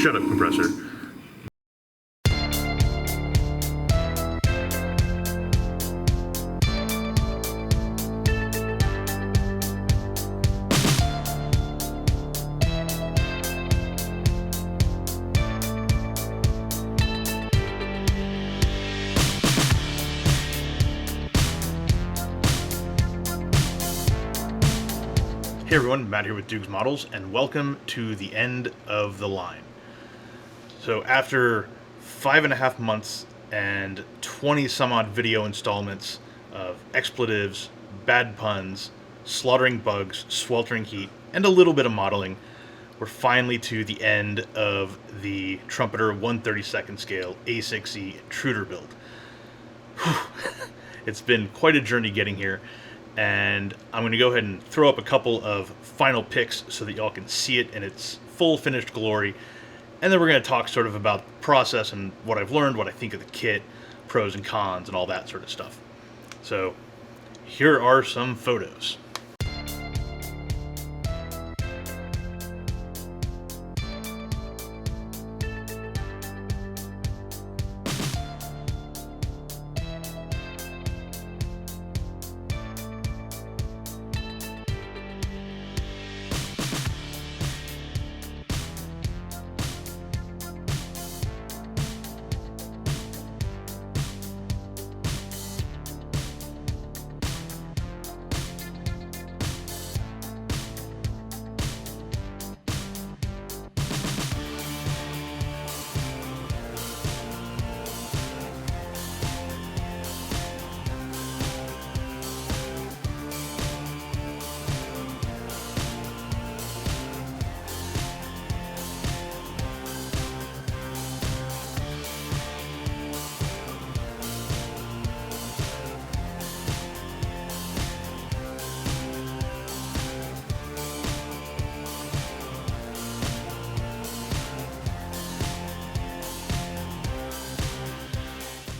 Shut up, compressor. Hey everyone, Matt here with Duke's Models, and welcome to the end of the line. So after 5.5 months and 20 some odd video installments of expletives, bad puns, slaughtering bugs, sweltering heat, and a little bit of modeling, we're finally to the end of the Trumpeter 1/32 scale A-6E Intruder build. It's been quite a journey getting here, and I'm going to go ahead and throw up a couple of final pics so that y'all can see it in its full finished glory, and then we're going to talk sort of about the process and what I've learned, what I think of the kit, pros and cons, and all that sort of stuff. So here are some photos.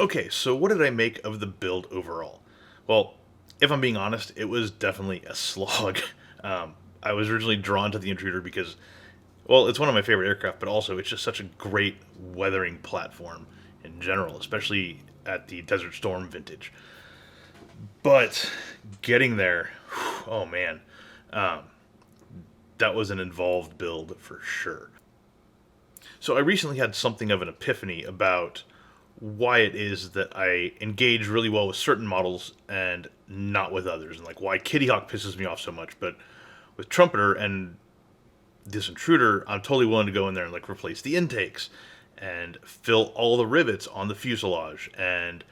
Okay, so what did I make of the build overall? Well, if I'm being honest, it was definitely a slog. I was originally drawn to the Intruder because, well, it's one of my favorite aircraft, but also it's just such a great weathering platform in general, especially at the Desert Storm vintage. But getting there, oh man, that was an involved build for sure. So I recently had something of an epiphany about why it is that I engage really well with certain models and not with others, and like why Kitty Hawk pisses me off so much. But with Trumpeter and this Intruder, I'm totally willing to go in there and like replace the intakes and fill all the rivets on the fuselage and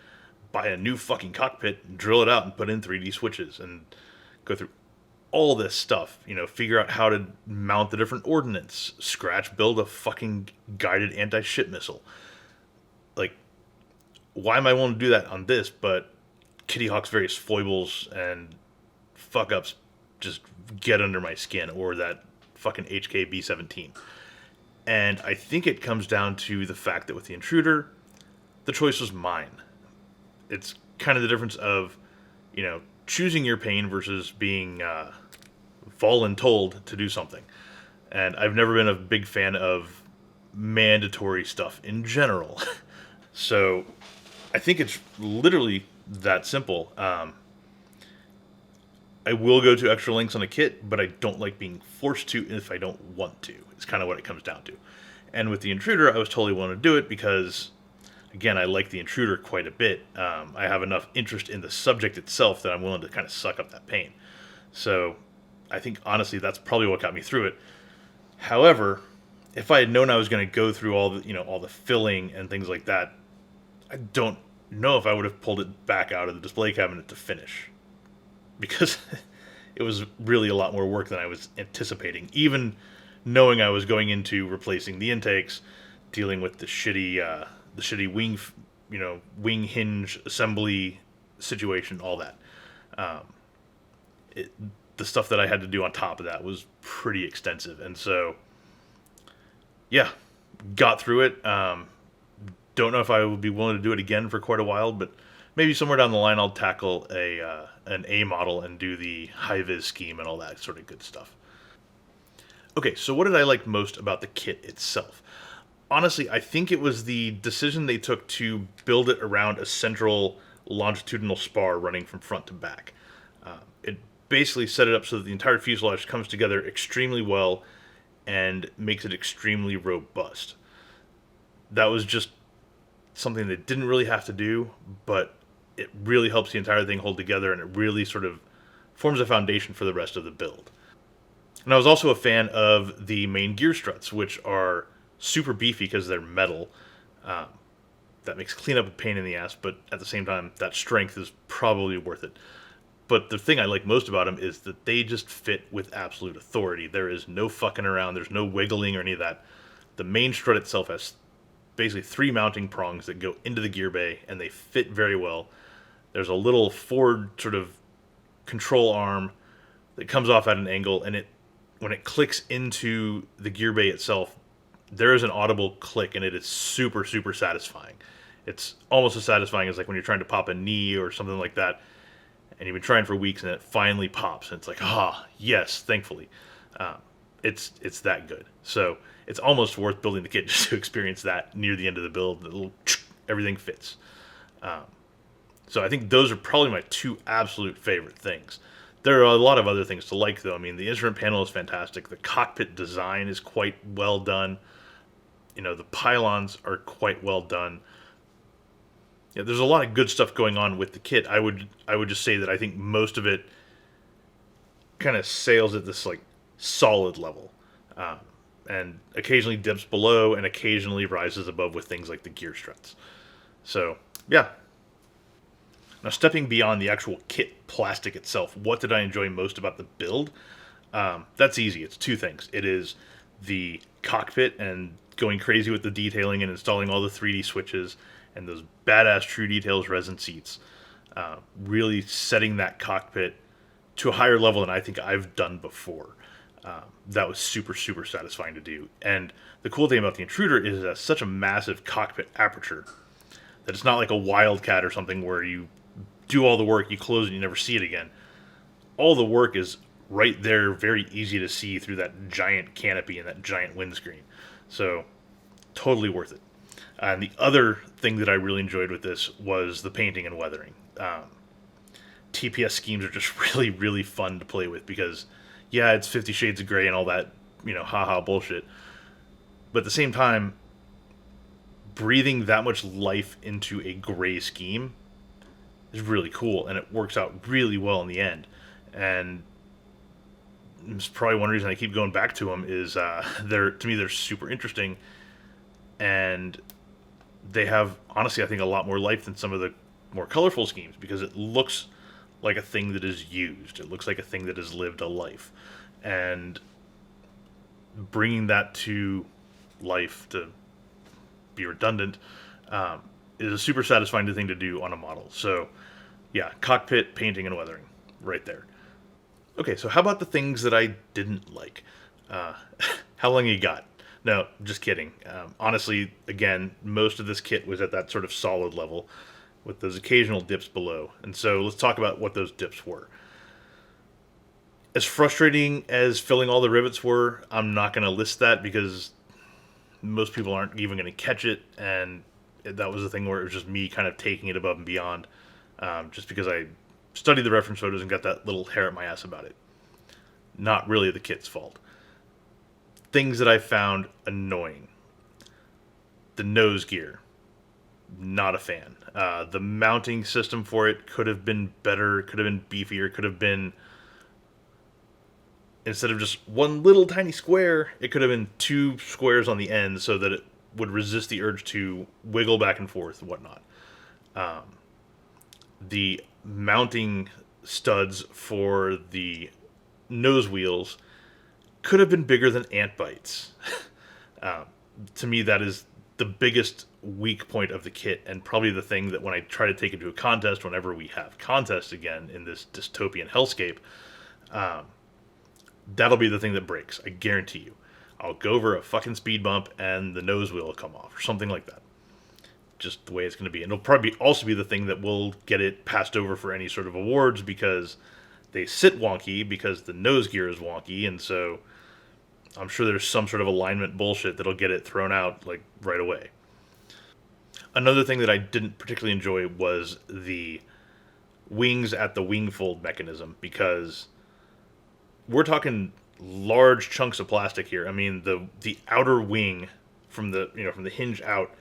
buy a new fucking cockpit, drill it out and put in 3D switches and go through all this stuff, figure out how to mount the different ordnance, scratch build a fucking guided anti-ship missile. Like, why am I willing to do that on this, but Kitty Hawk's various foibles and fuck-ups just get under my skin, or that fucking HK B-17. And I think it comes down to the fact that with the Intruder, the choice was mine. It's kind of the difference of, choosing your pain versus being voluntold to do something. And I've never been a big fan of mandatory stuff in general. So I think it's literally that simple. I will go to extra lengths on a kit, but I don't like being forced to if I don't want to. It's kind of what it comes down to. And with the Intruder, I was totally willing to do it because, again, I like the Intruder quite a bit. I have enough interest in the subject itself that I'm willing to kind of suck up that pain. So I think, honestly, that's probably what got me through it. However, if I had known I was going to go through all the filling and things like that, I don't know if I would have pulled it back out of the display cabinet to finish, because it was really a lot more work than I was anticipating, even knowing I was going into replacing the intakes, dealing with the shitty wing, wing hinge assembly situation, all that. The stuff that I had to do on top of that was pretty extensive, and so, yeah, got through it. Don't know if I would be willing to do it again for quite a while, but maybe somewhere down the line I'll tackle an A model and do the high-vis scheme and all that sort of good stuff. Okay, so what did I like most about the kit itself? honestly, I think it was the decision they took to build it around a central longitudinal spar running from front to back. It basically set it up so that the entire fuselage comes together extremely well and makes it extremely robust. That was just something that didn't really have to do, but it really helps the entire thing hold together, and it really sort of forms a foundation for the rest of the build. And I was also a fan of the main gear struts, which are super beefy because they're metal. Um, that makes cleanup a pain in the ass, but at the same time, that strength is probably worth it. But the thing I like most about them is that they just fit with absolute authority. There is no fucking around, there's no wiggling or any of that. The main strut itself has basically 3 mounting prongs that go into the gear bay, and they fit very well. There's a little forward sort of control arm that comes off at an angle, and when it clicks into the gear bay itself, there is an audible click, and it is super, super satisfying. It's almost as satisfying as like when you're trying to pop a knee or something like that, and you've been trying for weeks, and it finally pops, and it's like, yes, thankfully. It's that good. So it's almost worth building the kit just to experience that near the end of the build. The little everything fits. So I think those are probably my 2 absolute favorite things. There are a lot of other things to like, though. I mean, the instrument panel is fantastic. The cockpit design is quite well done. The pylons are quite well done. Yeah, there's a lot of good stuff going on with the kit. I would just say that I think most of it kind of sails at this like solid level, and occasionally dips below, and occasionally rises above with things like the gear struts. So yeah. Now, stepping beyond the actual kit plastic itself, what did I enjoy most about the build? That's easy. It's 2 things. It is the cockpit and going crazy with the detailing and installing all the 3D switches and those badass True Details resin seats. Really setting that cockpit to a higher level than I think I've done before. That was super, super satisfying to do. And the cool thing about the Intruder is it has such a massive cockpit aperture that it's not like a Wildcat or something where you do all the work, you close it, and you never see it again. All the work is right there, very easy to see through that giant canopy and that giant windscreen. So, totally worth it. And the other thing that I really enjoyed with this was the painting and weathering. TPS schemes are just really, really fun to play with because, yeah, it's 50 Shades of Grey and all that, haha bullshit. But at the same time, breathing that much life into a gray scheme is really cool, and it works out really well in the end. And it's probably one reason I keep going back to them is they're super interesting, and they have, honestly, I think a lot more life than some of the more colorful schemes because it looks like a thing that is used. It looks like a thing that has lived a life, and bringing that to life, to be redundant, is a super satisfying thing to do on a model. So, yeah, cockpit, painting, and weathering, right there. Okay, so how about the things that I didn't like? How long you got? No, just kidding. Honestly, again, most of this kit was at that sort of solid level with those occasional dips below. And so let's talk about what those dips were. As frustrating as filling all the rivets were, I'm not going to list that because most people aren't even going to catch it, and that was the thing where it was just me kind of taking it above and beyond, just because I studied the reference photos and got that little hair at my ass about it. Not really the kit's fault. Things that I found annoying. The nose gear. Not a fan. The mounting system for it could have been better, could have been beefier, could have been, instead of just one little tiny square, it could have been 2 squares on the end so that it would resist the urge to wiggle back and forth and whatnot. The mounting studs for the nose wheels could have been bigger than ant bites. To me, that is the biggest weak point of the kit, and probably the thing that when I try to take it to a contest, whenever we have contests again in this dystopian hellscape, that'll be the thing that breaks. I guarantee you. I'll go over a fucking speed bump and the nose wheel will come off, or something like that. Just the way it's going to be. And it'll probably also be the thing that will get it passed over for any sort of awards because they sit wonky, because the nose gear is wonky, and so I'm sure there's some sort of alignment bullshit that'll get it thrown out like right away. Another thing that I didn't particularly enjoy was the wings at the wing fold mechanism, because we're talking large chunks of plastic here. I mean, the outer wing from the from the hinge out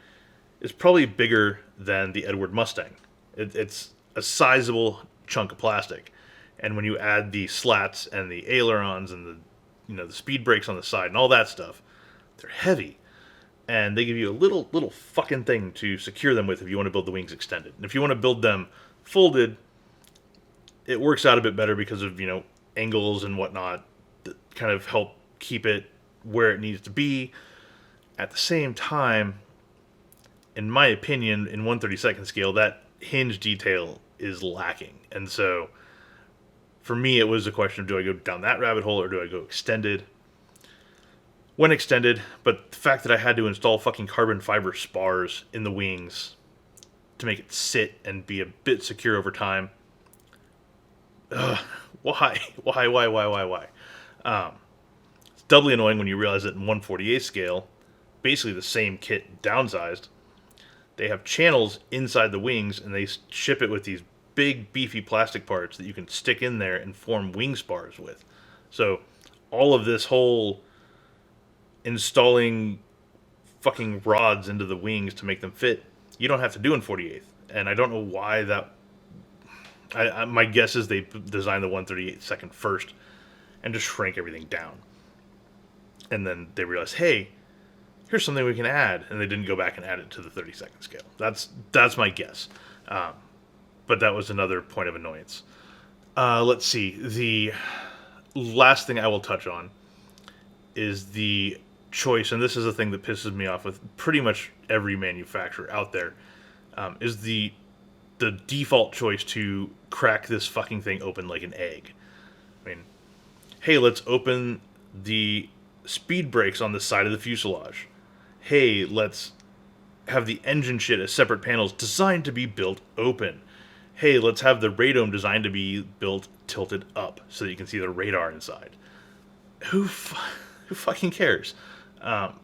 is probably bigger than the Edward Mustang. It's a sizable chunk of plastic, and when you add the slats and the ailerons and the speed brakes on the side and all that stuff, they're heavy, and they give you a little fucking thing to secure them with if you want to build the wings extended. And if you want to build them folded, it works out a bit better because of angles and whatnot that kind of help keep it where it needs to be. At the same time, in my opinion, in 1/32 scale, that hinge detail is lacking. And so, for me, it was a question of, do I go down that rabbit hole or do I go extended? Went extended, but the fact that I had to install fucking carbon fiber spars in the wings to make it sit and be a bit secure over time. Why? It's doubly annoying when you realize that in 1/48 scale, basically the same kit downsized, they have channels inside the wings, and they ship it with these big beefy plastic parts that you can stick in there and form wing spars with. So all of this whole installing fucking rods into the wings to make them fit, you don't have to do in 48th. And I don't know why that. My guess is they designed the 1/38 first and just shrank everything down. And then they realized, hey, here's something we can add, and they didn't go back and add it to the 32nd scale. That's my guess. But that was another point of annoyance. Let's see. The last thing I will touch on is the choice, and this is a thing that pisses me off with pretty much every manufacturer out there, is the default choice to crack this fucking thing open like an egg. I mean, hey, let's open the speed brakes on the side of the fuselage. Hey, let's have the engine shit as separate panels designed to be built open. Hey, let's have the radome designed to be built tilted up so that you can see the radar inside. Who fucking cares?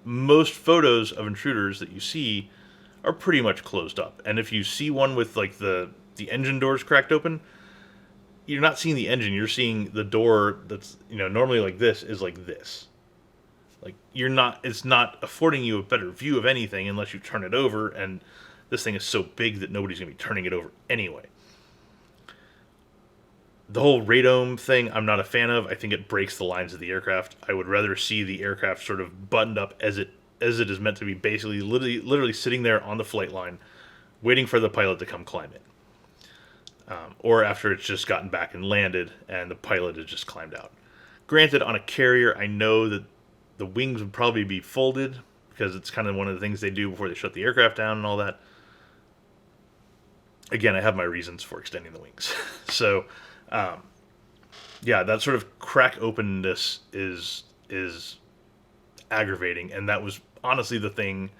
Most photos of intruders that you see are pretty much closed up. And if you see one with like the engine doors cracked open, you're not seeing the engine, you're seeing the door that's, normally like this is like this. Like it's not affording you a better view of anything unless you turn it over, and this thing is so big that nobody's going to be turning it over anyway. The whole radome thing, I'm not a fan of. I think it breaks the lines of the aircraft. I would rather see the aircraft sort of buttoned up as it is meant to be, basically literally sitting there on the flight line, waiting for the pilot to come climb it. Or after it's just gotten back and landed and the pilot has just climbed out. Granted, on a carrier, I know that the wings would probably be folded because it's kind of one of the things they do before they shut the aircraft down and all that. Again, I have my reasons for extending the wings. So, yeah, that sort of crack openness is aggravating, and that was honestly the thing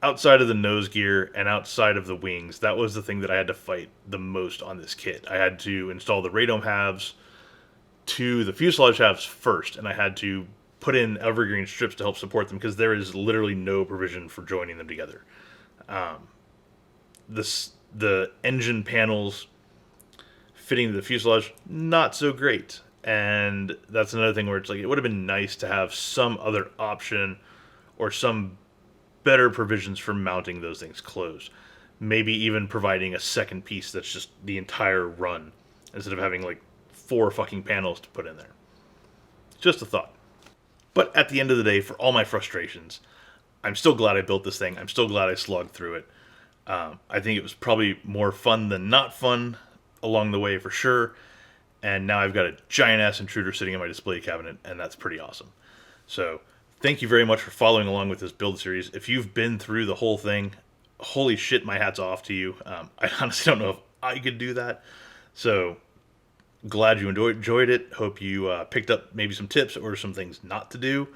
outside of the nose gear and outside of the wings. That was the thing that I had to fight the most on this kit. I had to install the radome halves to the fuselage halves first, and I had to put in evergreen strips to help support them because there is literally no provision for joining them together. The engine panels fitting to the fuselage, not so great. And that's another thing where it's like, it would have been nice to have some other option or some better provisions for mounting those things closed. Maybe even providing a second piece that's just the entire run instead of having like 4 fucking panels to put in there. Just a thought. But at the end of the day, for all my frustrations, I'm still glad I built this thing. I'm still glad I slogged through it. I think it was probably more fun than not fun along the way for sure. And now I've got a giant-ass intruder sitting in my display cabinet, and that's pretty awesome. So thank you very much for following along with this build series. If you've been through the whole thing, holy shit, my hat's off to you. I honestly don't know if I could do that. So glad you enjoyed it. Hope you picked up maybe some tips or some things not to do.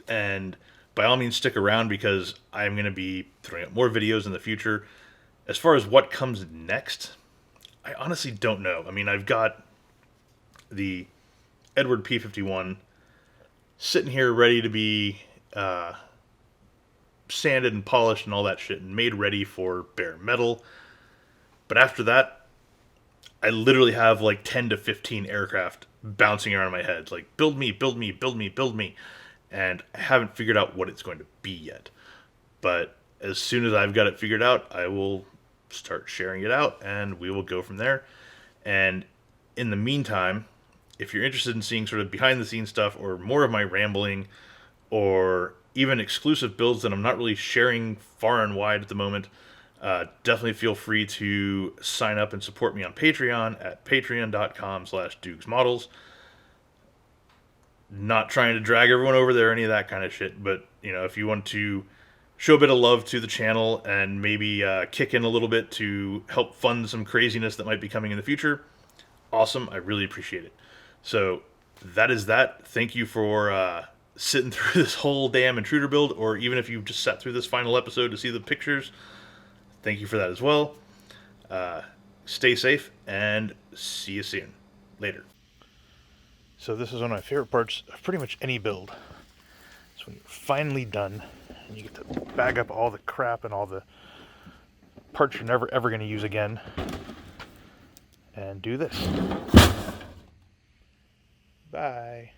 And by all means, stick around because I'm going to be throwing up more videos in the future. As far as what comes next, I honestly don't know. I mean, I've got the Edward P-51 sitting here ready to be sanded and polished and all that shit and made ready for bare metal. But after that, I literally have like 10 to 15 aircraft bouncing around in my head. Like, build me, build me, build me, build me. And I haven't figured out what it's going to be yet. But as soon as I've got it figured out, I will start sharing it out and we will go from there. And in the meantime, if you're interested in seeing sort of behind the scenes stuff or more of my rambling or even exclusive builds that I'm not really sharing far and wide at the moment, definitely feel free to sign up and support me on Patreon at patreon.com/DukesModels. Not trying to drag everyone over there or any of that kind of shit, but if you want to show a bit of love to the channel and maybe kick in a little bit to help fund some craziness that might be coming in the future, awesome. I really appreciate it. So that is that. Thank you for sitting through this whole damn Intruder build, or even if you just sat through this final episode to see the pictures, thank you for that as well. Stay safe and see you soon. Later. So this is one of my favorite parts of pretty much any build. It's when you're finally done and you get to bag up all the crap and all the parts you're never ever going to use again and do this. Bye.